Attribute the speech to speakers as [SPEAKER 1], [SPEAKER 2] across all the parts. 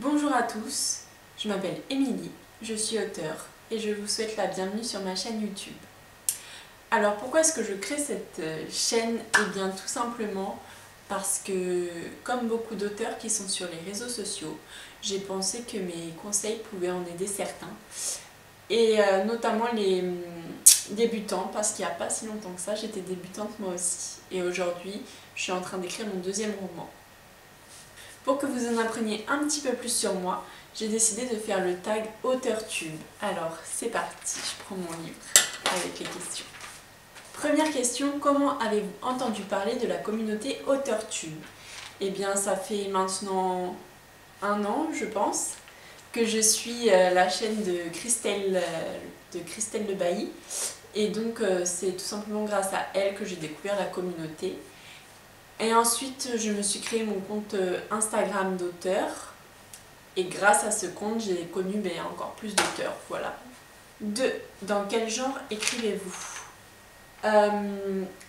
[SPEAKER 1] Bonjour à tous, je m'appelle Émilie, je suis auteure et je vous souhaite la bienvenue sur ma chaîne YouTube. Alors pourquoi est-ce que je crée cette chaîne? Eh bien tout simplement parce que comme beaucoup d'auteurs qui sont sur les réseaux sociaux, j'ai pensé que mes conseils pouvaient en aider certains. Et notamment les débutants, parce qu'il n'y a pas si longtemps que ça, j'étais débutante moi aussi. Et aujourd'hui, je suis en train d'écrire mon deuxième roman. Pour que vous en appreniez un petit peu plus sur moi, j'ai décidé de faire le tag AuteurTube. Alors c'est parti, je prends mon livre avec les questions. Première question, comment avez-vous entendu parler de la communauté AuteurTube? Eh bien ça fait maintenant 1 an je pense que je suis la chaîne de Christelle Le Bailly. Et donc c'est tout simplement grâce à elle que j'ai découvert la communauté. Et ensuite, je me suis créé mon compte Instagram d'auteur. Et grâce à ce compte, j'ai connu encore plus d'auteurs. Voilà. 2. Dans quel genre écrivez-vous?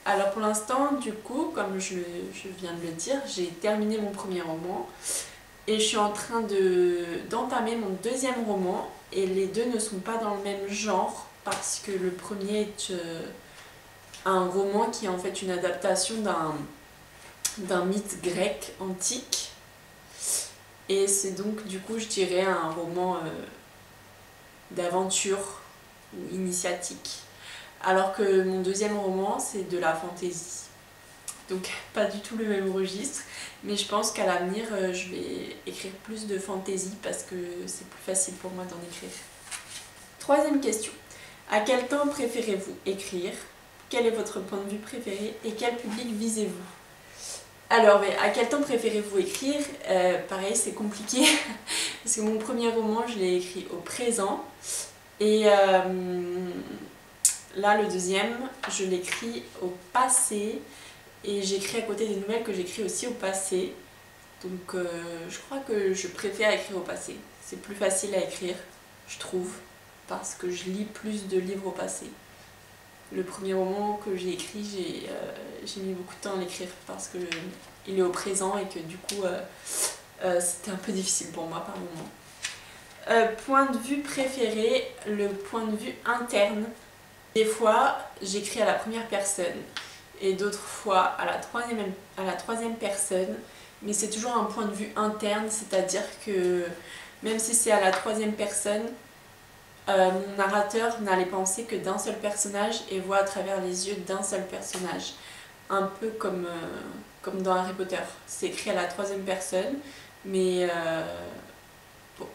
[SPEAKER 1] Alors pour l'instant, du coup, comme je viens de le dire, j'ai terminé mon premier roman. Et je suis en train d'entamer mon deuxième roman. Et les deux ne sont pas dans le même genre. Parce que le premier est un roman qui est en fait une adaptation d'un mythe grec antique, et c'est donc du coup je dirais un roman d'aventure ou initiatique, alors que mon deuxième roman c'est de la fantaisie, donc pas du tout le même registre, mais je pense qu'à l'avenir je vais écrire plus de fantaisie parce que c'est plus facile pour moi d'en écrire. Troisième question, à quel temps préférez-vous écrire? Quel est votre point de vue préféré et quel public visez-vous? Alors, à quel temps préférez-vous écrire? Pareil, c'est compliqué, parce que mon premier roman, je l'ai écrit au présent, et là, le deuxième, je l'écris au passé, et j'écris à côté des nouvelles que j'écris aussi au passé, donc je crois que je préfère écrire au passé. C'est plus facile à écrire, je trouve, parce que je lis plus de livres au passé. Le premier roman que j'ai écrit, j'ai mis beaucoup de temps à l'écrire parce qu'il est au présent et que du coup c'était un peu difficile pour moi par moment. Point de vue préféré, le point de vue interne. Des fois j'écris à la première personne et d'autres fois à la troisième personne, mais c'est toujours un point de vue interne, c'est-à-dire que même si c'est à la troisième personne, mon narrateur n'a les pensées que d'un seul personnage et voit à travers les yeux d'un seul personnage. Un peu comme dans Harry Potter. C'est écrit à la troisième personne, mais à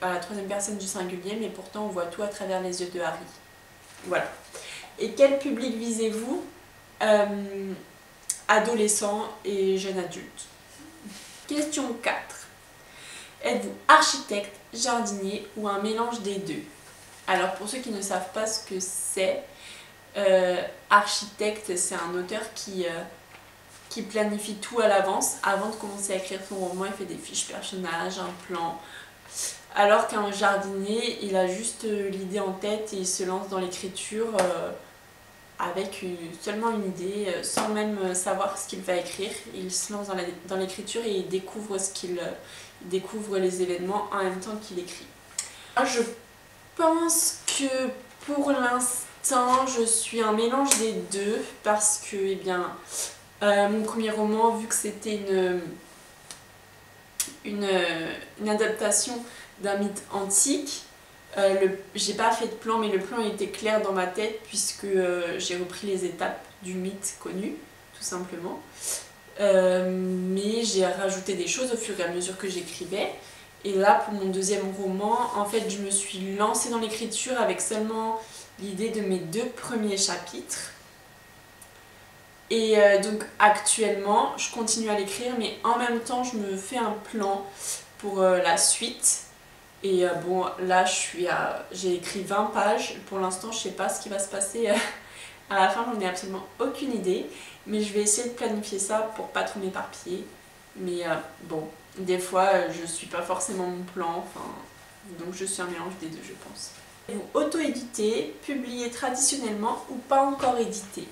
[SPEAKER 1] la troisième personne du singulier, mais pourtant on voit tout à travers les yeux de Harry. Voilà. Et quel public visez-vous? Adolescents et jeunes adultes. Question 4. Êtes-vous architecte, jardinier ou un mélange des deux? Alors pour ceux qui ne savent pas ce que c'est, architecte, c'est un auteur qui planifie tout à l'avance. Avant de commencer à écrire son roman, il fait des fiches personnages, un plan. Alors qu'un jardinier, il a juste l'idée en tête et il se lance dans l'écriture avec seulement une idée, sans même savoir ce qu'il va écrire. Il se lance dans l'écriture et il découvre découvre les événements en même temps qu'il écrit. Je pense que pour l'instant je suis un mélange des deux parce que mon premier roman, vu que c'était une adaptation d'un mythe antique, j'ai pas fait de plan, mais le plan était clair dans ma tête puisque j'ai repris les étapes du mythe connu tout simplement, mais j'ai rajouté des choses au fur et à mesure que j'écrivais. Et là, pour mon deuxième roman, en fait, je me suis lancée dans l'écriture avec seulement l'idée de mes 2 premiers chapitres. Et donc actuellement, je continue à l'écrire, mais en même temps, je me fais un plan pour la suite. Et bon, là, j'ai écrit 20 pages. Pour l'instant, je sais pas ce qui va se passer à la fin, j'en ai absolument aucune idée. Mais je vais essayer de planifier ça pour pas trop m'éparpiller. Mais bon, des fois je suis pas forcément mon plan, donc je suis un mélange des deux, je pense. Vous auto-éditez, publiez traditionnellement ou pas encore édité?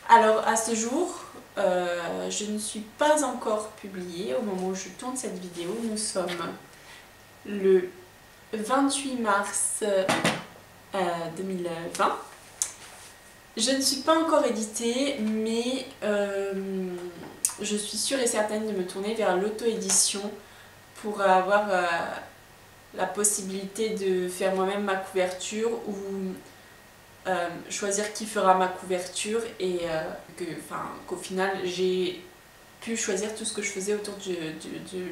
[SPEAKER 1] Alors à ce jour, je ne suis pas encore publiée. Au moment où je tourne cette vidéo, nous sommes le 28 mars 2020. Je ne suis pas encore éditée, mais je suis sûre et certaine de me tourner vers l'auto-édition pour avoir la possibilité de faire moi-même ma couverture ou choisir qui fera ma couverture et qu'au final j'ai pu choisir tout ce que je faisais autour du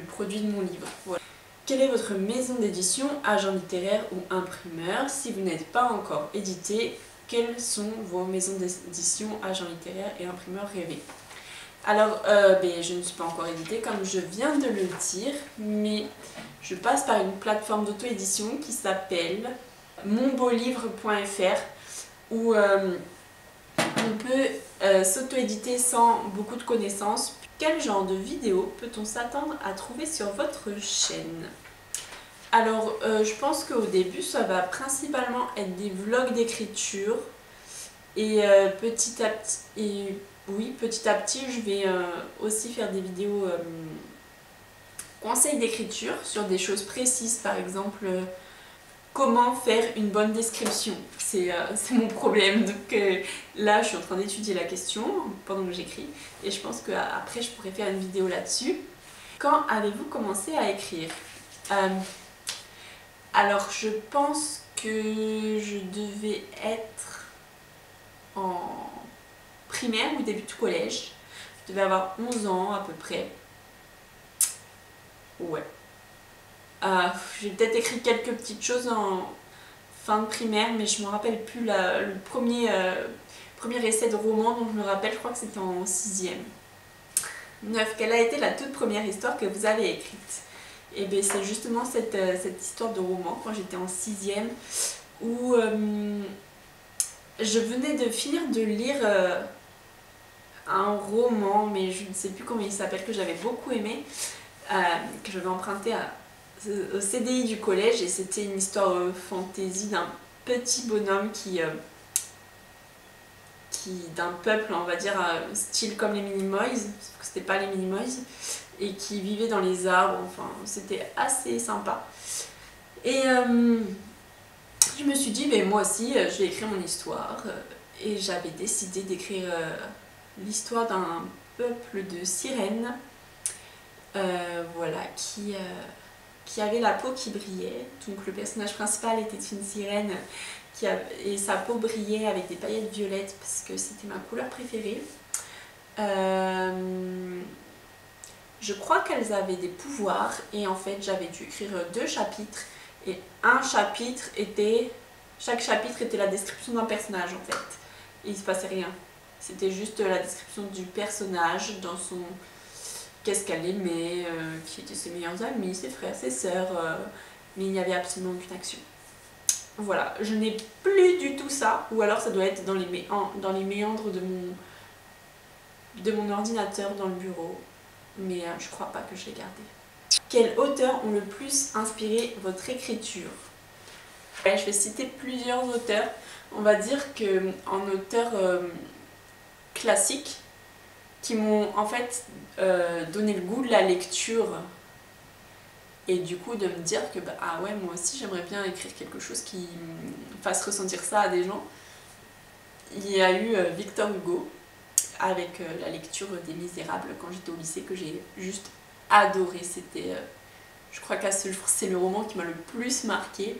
[SPEAKER 1] produit de mon livre. Voilà. Quelle est votre maison d'édition, agent littéraire ou imprimeur? Si vous n'êtes pas encore édité, quelles sont vos maisons d'édition, agents littéraires et imprimeurs rêvés? Alors, je ne suis pas encore éditée comme je viens de le dire, mais je passe par une plateforme d'auto-édition qui s'appelle monbeaulivre.fr où on peut s'auto-éditer sans beaucoup de connaissances. Quel genre de vidéo peut-on s'attendre à trouver sur votre chaîne? Alors, je pense qu'au début, ça va principalement être des vlogs d'écriture et petit à petit, je vais aussi faire des vidéos conseils d'écriture sur des choses précises, par exemple comment faire une bonne description. C'est mon problème, donc là je suis en train d'étudier la question pendant que j'écris et je pense qu'après je pourrais faire une vidéo là-dessus. Quand avez-vous commencé à écrire? Alors je pense que je devais être en primaire ou début de collège. Je devais avoir 11 ans à peu près. Ouais. J'ai peut-être écrit quelques petites choses en fin de primaire, mais je ne me rappelle plus le premier essai de roman dont je me rappelle, je crois que c'était en 6e. 9. Quelle a été la toute première histoire que vous avez écrite? Et bien c'est justement cette histoire de roman quand j'étais en 6e où je venais de finir de lire un roman, mais je ne sais plus comment il s'appelle, que j'avais beaucoup aimé, que j'avais emprunté au CDI du collège, et c'était une histoire fantasy d'un petit bonhomme qui d'un peuple, on va dire, style comme les Minimoys, sauf que c'était pas les Minimoys, et qui vivait dans les arbres. Enfin c'était assez sympa. Et je me suis dit, mais moi aussi je vais écrire mon histoire, et j'avais décidé d'écrire l'histoire d'un peuple de sirènes, voilà, qui avait la peau qui brillait. Donc le personnage principal était une sirène et sa peau brillait avec des paillettes violettes parce que c'était ma couleur préférée. Je crois qu'elles avaient des pouvoirs et en fait j'avais dû écrire 2 chapitres et chaque chapitre était la description d'un personnage en fait. Et il se passait rien. C'était juste la description du personnage dans son... qu'est-ce qu'elle aimait, qui étaient ses meilleurs amis, ses frères, ses sœurs, mais il n'y avait absolument aucune action. Voilà, je n'ai plus du tout ça, ou alors ça doit être dans les méandres de mon ordinateur dans le bureau, mais je crois pas que je l'ai gardé. Quels auteurs ont le plus inspiré votre écriture? Ouais, je vais citer plusieurs auteurs. On va dire qu'en auteur classique, qui m'ont en fait donné le goût de la lecture et du coup de me dire que ah ouais, moi aussi j'aimerais bien écrire quelque chose qui me fasse ressentir ça à des gens. Il y a eu Victor Hugo avec la lecture des Misérables quand j'étais au lycée, que j'ai juste adoré. C'était, je crois qu'à ce jour c'est le roman qui m'a le plus marqué.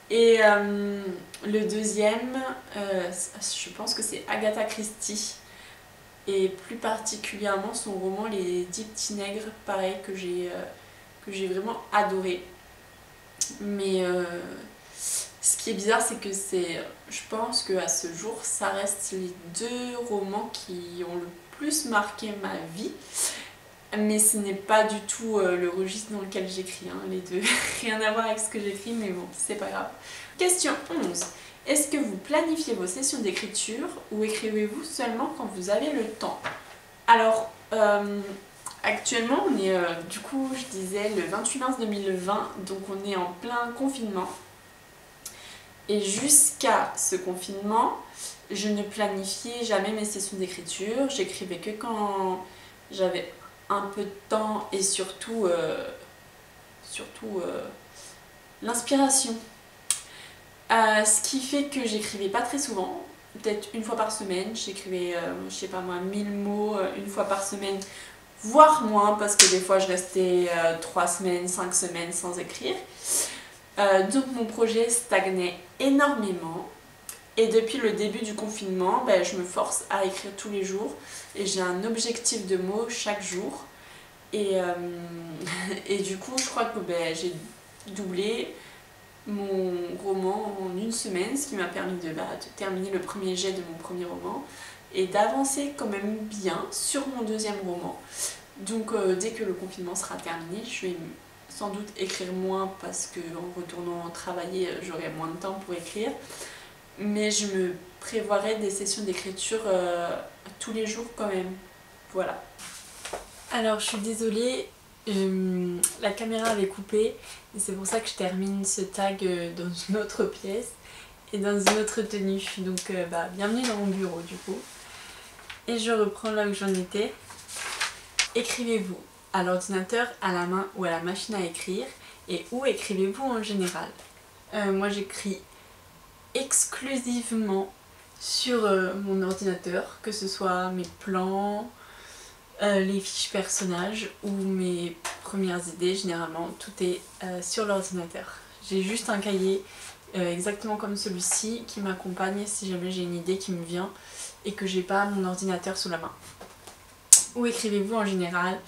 [SPEAKER 1] Et le deuxième, je pense que c'est Agatha Christie, et plus particulièrement son roman Les 10 petits nègres, pareil, que j'ai vraiment adoré. Mais ce qui est bizarre, c'est que je pense qu'à ce jour ça reste les 2 romans qui ont le plus marqué ma vie, mais ce n'est pas du tout le registre dans lequel j'écris, hein, les deux. Rien à voir avec ce que j'écris, mais bon, c'est pas grave. Question 11. Est-ce que vous planifiez vos sessions d'écriture ou écrivez-vous seulement quand vous avez le temps? Alors, actuellement, on est, du coup, je disais, le 28 mars 2020, donc on est en plein confinement. Et jusqu'à ce confinement, je ne planifiais jamais mes sessions d'écriture. J'écrivais que quand j'avais un peu de temps et surtout surtout l'inspiration. Ce qui fait que j'écrivais pas très souvent, peut-être une fois par semaine, j'écrivais, je sais pas moi, 1000 mots une fois par semaine, voire moins, parce que des fois je restais 3 semaines, 5 semaines sans écrire. Donc mon projet stagnait énormément. Et depuis le début du confinement, je me force à écrire tous les jours. Et j'ai un objectif de mots chaque jour. Et du coup, je crois que j'ai doublé mon roman en une semaine, ce qui m'a permis de terminer le premier jet de mon premier roman. Et d'avancer quand même bien sur mon deuxième roman. Donc dès que le confinement sera terminé, je vais sans doute écrire moins parce qu'en retournant travailler, j'aurai moins de temps pour écrire. Mais je me prévoirai des sessions d'écriture tous les jours quand même. Voilà. Alors je suis désolée, la caméra avait coupé et c'est pour ça que je termine ce tag dans une autre pièce et dans une autre tenue. Donc bienvenue dans mon bureau du coup. Et je reprends là où j'en étais. Écrivez-vous à l'ordinateur, à la main ou à la machine à écrire, et où écrivez-vous en général? Moi j'écris exclusivement sur mon ordinateur, que ce soit mes plans, les fiches personnages ou mes premières idées. Généralement tout est sur l'ordinateur. J'ai juste un cahier exactement comme celui-ci qui m'accompagne si jamais j'ai une idée qui me vient et que j'ai pas mon ordinateur sous la main. Où écrivez-vous en général?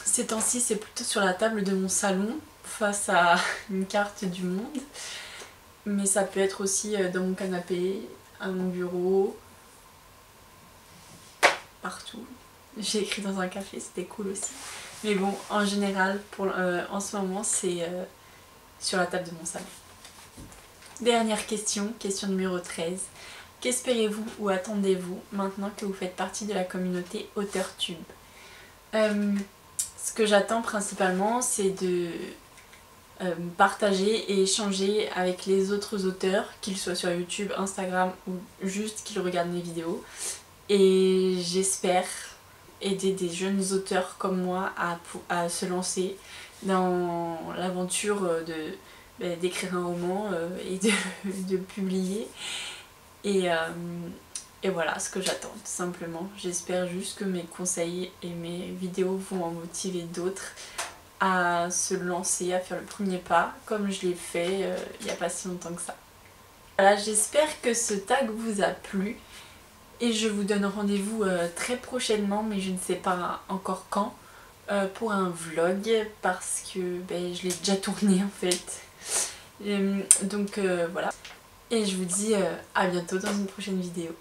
[SPEAKER 1] Ces temps-ci c'est plutôt sur la table de mon salon face à une carte du monde, mais ça peut être aussi dans mon canapé, à mon bureau, partout. J'ai écrit dans un café, c'était cool aussi. Mais bon, en général, en ce moment, c'est sur la table de mon salon. Dernière question, question numéro 13. Qu'espérez-vous ou attendez-vous maintenant que vous faites partie de la communauté AuteurTube? Ce que j'attends principalement, c'est de partager et échanger avec les autres auteurs, qu'ils soient sur YouTube, Instagram ou juste qu'ils regardent mes vidéos. Et j'espère aider des jeunes auteurs comme moi à se lancer dans l'aventure d'écrire un roman et de publier. Et voilà ce que j'attends tout simplement. J'espère juste que mes conseils et mes vidéos vont en motiver d'autres à se lancer, à faire le premier pas comme je l'ai fait il n'y a pas si longtemps que ça. Voilà, j'espère que ce tag vous a plu et je vous donne rendez-vous très prochainement, mais je ne sais pas encore quand, pour un vlog parce que je l'ai déjà tourné en fait. Donc voilà. Et je vous dis à bientôt dans une prochaine vidéo.